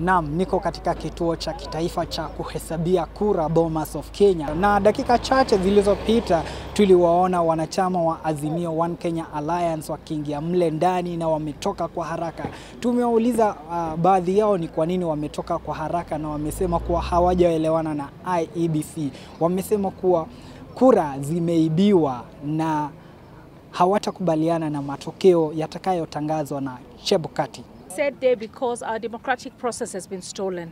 Naam, niko katika kituo cha kitaifa cha kuhesabia kura Bomas of Kenya, na dakika chache zilizopita tuliwaona wanachama wa Azimio One Kenya Alliance wakiingia mle ndani na wametoka kwa haraka. Tumeuliza baadhi yao ni kwa nini wametoka kwa haraka, na wamesema kuwa hawajaelewana na IEBC. Wamesema kuwa kura zimeibiwa na hawatakubaliana na matokeo yatakayotangazwa na Chebukati. Said there because our democratic process has been stolen.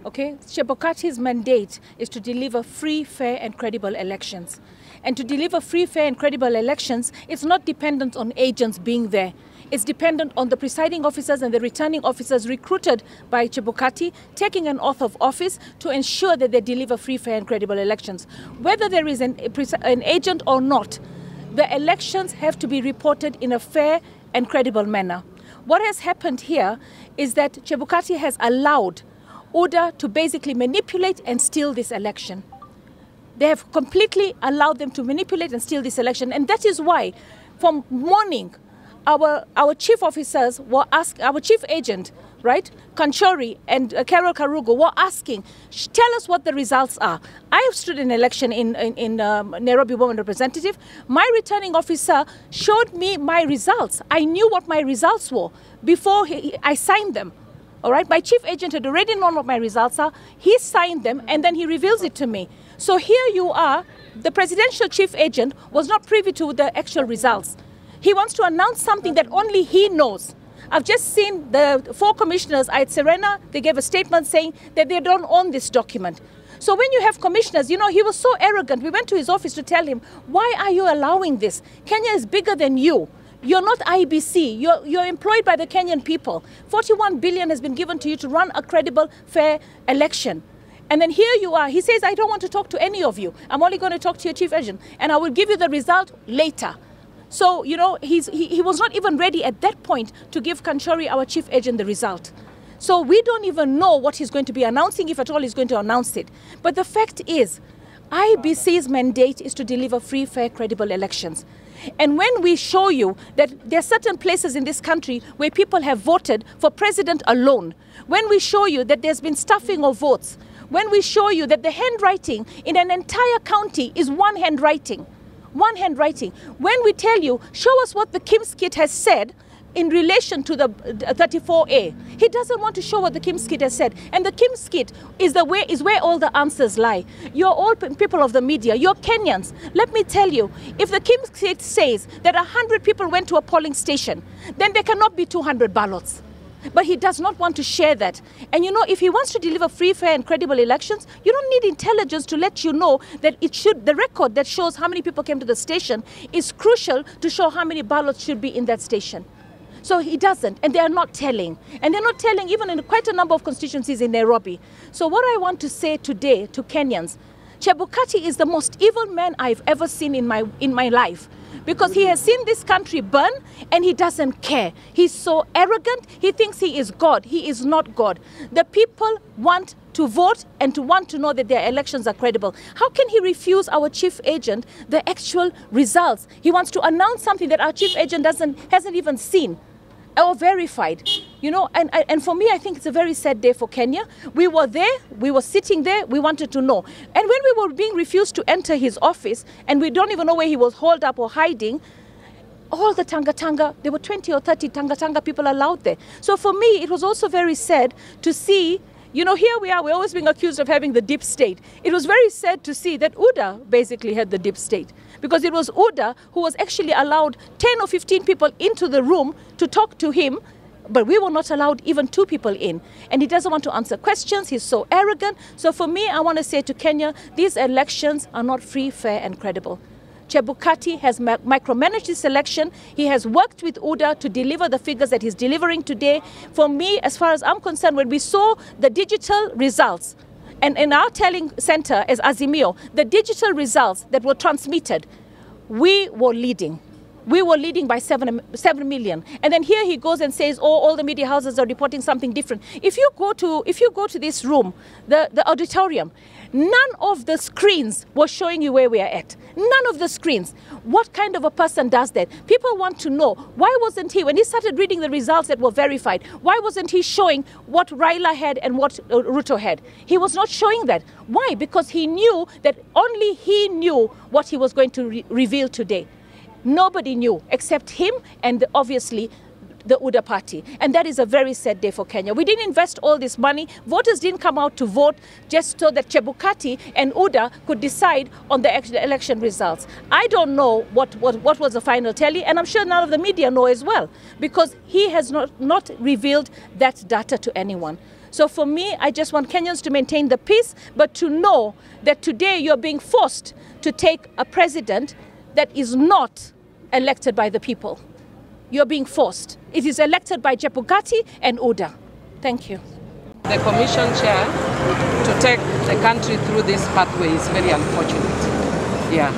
Okay, Chebukati's mandate is to deliver free, fair and credible elections. And to deliver free, fair and credible elections, it's not dependent on agents being there. It's dependent on the presiding officers and the returning officers recruited by Chebukati taking an oath of office to ensure that they deliver free, fair and credible elections. Whether there is an agent or not, the elections have to be reported in a fair and credible manner. What has happened here is that Chebukati has allowed UDA to basically manipulate and steal this election. They have completely allowed them to manipulate and steal this election. And that is why, from morning, our chief officers were our chief agent, right, Kanchori and Carol Karugo were asking, tell us what the results are. I have stood in election in Nairobi Women Representative. My returning officer showed me my results. I knew what my results were before I signed them. All right, my chief agent had already known what my results are. He signed them and then he reveals it to me. So here you are, the presidential chief agent was not privy to the actual results. He wants to announce something that only he knows. I've just seen the 4 commissioners at Serena, they gave a statement saying that they don't own this document. So when you have commissioners, you know, he was so arrogant. We went to his office to tell him, why are you allowing this? Kenya is bigger than you. You're not IBC. You're employed by the Kenyan people. 41 billion has been given to you to run a credible, fair election. And then here you are. He says, I don't want to talk to any of you. I'm only going to talk to your chief agent. And I will give you the result later. So, you know, he was not even ready at that point to give Kanchori, our chief agent, the result. So we don't even know what he's going to be announcing, if at all he's going to announce it. But the fact is, IBC's mandate is to deliver free, fair, credible elections. And when we show you that there are certain places in this country where people have voted for president alone, when we show you that there's been stuffing of votes, when we show you that the handwriting in an entire county is one handwriting, when we tell you, show us what the Kim's kit has said in relation to the 34A. He doesn't want to show what the Kim's kit has said. And the Kim's kit is where all the answers lie. You're all people of the media. You're Kenyans. Let me tell you, if the Kim's kit says that 100 people went to a polling station, then there cannot be 200 ballots. But he does not want to share that. And you know, if he wants to deliver free, fair and credible elections, you don't need intelligence to let you know that the record that shows how many people came to the station is crucial to show how many ballots should be in that station. So he doesn't, and they are not telling. And they're not telling even in quite a number of constituencies in Nairobi. So what I want to say today to Kenyans, Chebukati is the most evil man I've ever seen in my life. Because he has seen this country burn and he doesn't care. He's so arrogant, he thinks he is God. He is not God. The people want to vote and to want to know that their elections are credible. How can he refuse our chief agent the actual results? He wants to announce something that our chief agent hasn't even seen or verified. You know, and for me, I think it's a very sad day for Kenya. We were there, we were sitting there, we wanted to know. And when we were being refused to enter his office, and we don't even know where he was holed up or hiding, all the Tanga, there were 20 or 30 Tanga people allowed there. So for me, it was also very sad to see, you know, here we are, we're always being accused of having the deep state. It was very sad to see that UDA basically had the deep state, because it was UDA who was actually allowed 10 or 15 people into the room to talk to him, but we were not allowed even 2 people in. And he doesn't want to answer questions. He's so arrogant. So for me, I want to say to Kenya, these elections are not free, fair and credible. Chebukati has micromanaged this election. He has worked with UDA to deliver the figures that he's delivering today. For me, as far as I'm concerned, when we saw the digital results, and in our telling center as Azimio, the digital results that were transmitted, we were leading. we were leading by 7 million. And then here he goes and says, oh, all the media houses are reporting something different. If you go to this room, the auditorium, none of the screens were showing you where we are at. None of the screens. What kind of a person does that? People want to know, why wasn't he, when he started reading the results that were verified, why wasn't he showing what Raila had and what Ruto had? He was not showing that. Why? Because he knew that only he knew what he was going to reveal today. Nobody knew except him and obviously the UDA party. And that is a very sad day for Kenya. We didn't invest all this money. Voters didn't come out to vote just so that Chebukati and UDA could decide on the election results. I don't know what was the final tally, and I'm sure none of the media know as well, because he has not revealed that data to anyone. So for me, I just want Kenyans to maintain the peace, but to know that today you're being forced to take a president that is not elected by the people. You're being forced. It is elected by Chebukati and UDA. Thank you. The commission chair to take the country through this pathway is very unfortunate. Yeah.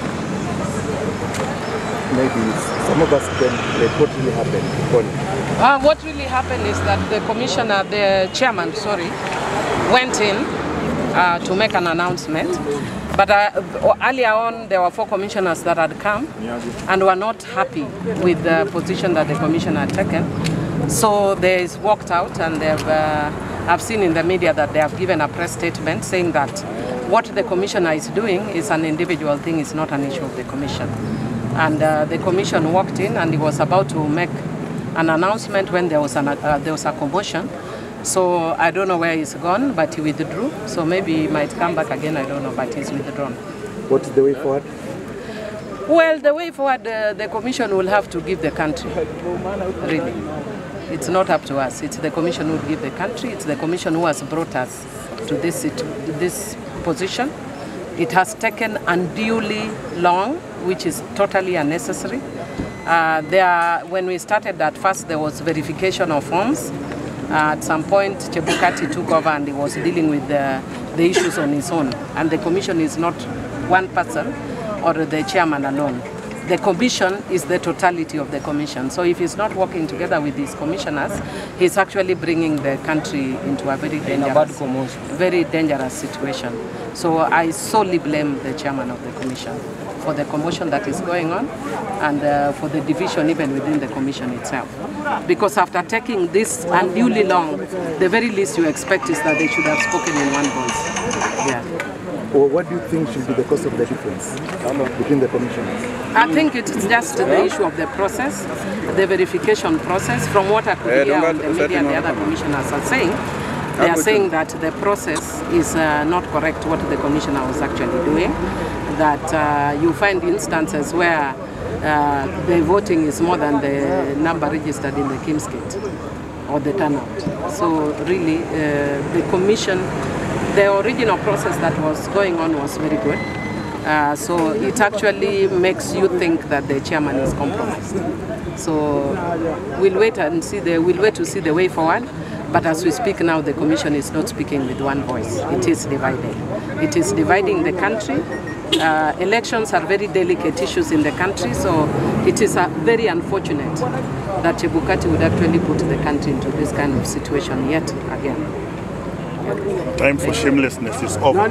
Maybe some of us can relate what really happened. What really happened is that the commissioner, the chairman, went in to make an announcement. But earlier on, there were 4 commissioners that had come and were not happy with the position that the commissioner had taken. So they walked out, and I've seen in the media that they have given a press statement saying that what the commissioner is doing is an individual thing, it's not an issue of the commission. And the commission walked in, and he was about to make an announcement when there was a commotion. So I don't know where he's gone, but he withdrew. So maybe he might come back again, I don't know, but he's withdrawn. What is the way forward? Well, the way forward, the commission will have to give the country, really. It's not up to us. It's the commission who will give the country. It's the commission who has brought us to this position. It has taken unduly long, which is totally unnecessary. When we started at first, there was verification of forms. At some point, Chebukati took over and he was dealing with the issues on his own. And the commission is not one person or the chairman alone. The commission is the totality of the commission. So if he's not working together with his commissioners, he's actually bringing the country into a very dangerous situation. So I solely blame the chairman of the commission for the commotion that is going on, and for the division even within the commission itself. Because after taking this unduly long, the very least you expect is that they should have spoken in one voice. Yeah. Or what do you think should be the cause of the difference between the commissioners? I think it's just the issue of the process, the verification process. From what I could hear on the media, the other commissioners are saying, they are saying that the process is not correct, what the commissioner was actually doing. That you find instances where the voting is more than the number registered in the Kimskit or the turnout. So really, the commission, the original process that was going on was very good. So it actually makes you think that the chairman is compromised. So we'll wait and see. We'll wait to see the way forward. But as we speak now, the commission is not speaking with one voice. It is divided. It is dividing the country. Elections are very delicate issues in the country, so it is very unfortunate that Chebukati would actually put the country into this kind of situation yet again. Time for shamelessness is over.